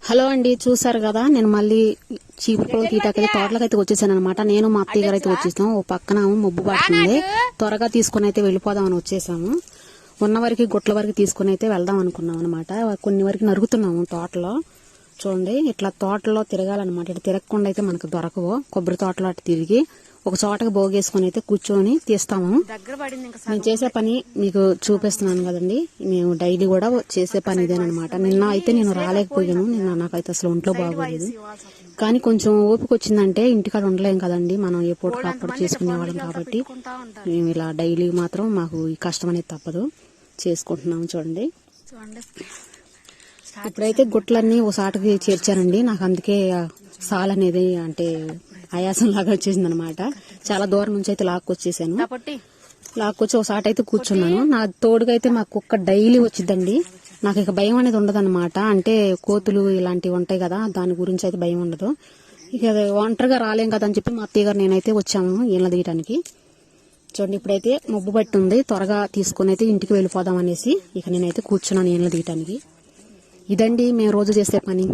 Hello అండి, చూసారు కదా నేను మళ్ళీ చీపురు తీయటాకైతే తోటలకైతే వచ్చేసాను అనమాట. నేను మా అత్తయ్య గారు అయితే వచ్చేసాం. ఓ పక్కన ముబ్బు పడుతుంది, త్వరగా తీసుకుని అయితే వెళ్ళిపోదామని వచ్చేసాము. ఉన్న వరకు గుట్ల వరకు తీసుకుని అయితే వెళ్దాం అనుకున్నాం అనమాట. కొన్ని వరకు నరుగుతున్నాము తోటలో. చూడండి, ఇట్లా తోటలో తిరగాలన్నమాట. ఇట్లా తిరగకుండా అయితే మనకు దొరకవు. కొబ్బరి తోటలో అటు తిరిగి ఒక చోటకి బోగేసుకుని అయితే కూర్చొని తీస్తాము. నేను చేసే పని మీకు చూపిస్తున్నాను కదండి. మేము డైలీ కూడా చేసే పని ఇదేనమాట. నిన్న అయితే నేను రాలేకపోయాను. నిన్న నాకైతే అసలు ఒంట్లో బాగోలేదు. కానీ కొంచెం ఓపిక వచ్చిందంటే ఇంటికాడ ఉండలేం కదండి. మనం ఏ పూటకు అప్పుడు చేసుకునేవాళ్ళం కాబట్టి మేము ఇలా డైలీ మాత్రం మాకు ఈ కష్టం అనేది తప్పదు, చేసుకుంటున్నాము. చూడండి, ఇప్పుడైతే గుట్లన్నీ ఓ సాటకి చేర్చానండి. నాకు అందుకే సాల్ అనేది అంటే ఆయాసం లాగా వచ్చేసింది అనమాట. చాలా దూరం నుంచి అయితే లాక్కొచ్చేసాను. లాక్కొచ్చి ఓ సాట అయితే కూర్చున్నాను. నా తోడుగా అయితే మా కుక్క డైలీ వచ్చిద్దండి. నాకు ఇక భయం అనేది ఉండదు అనమాట. అంటే కోతులు ఇలాంటివి ఉంటాయి కదా, దాని గురించి అయితే భయం ఉండదు. ఇక ఒంటరిగా రాలేం కదా అని చెప్పి మా అత్తయ్య గారు నేనైతే వచ్చాము ఈళ్ళ తీయటానికి. చూడండి, ఇప్పుడైతే మబ్బు పట్టి ఉంది, త్వరగా తీసుకుని అయితే ఇంటికి వెళ్ళిపోదాం అనేసి ఇక నేనైతే కూర్చున్నాను ఈళ్ళ తీయటానికి. ఇదండి మేము రోజు చేసే పని.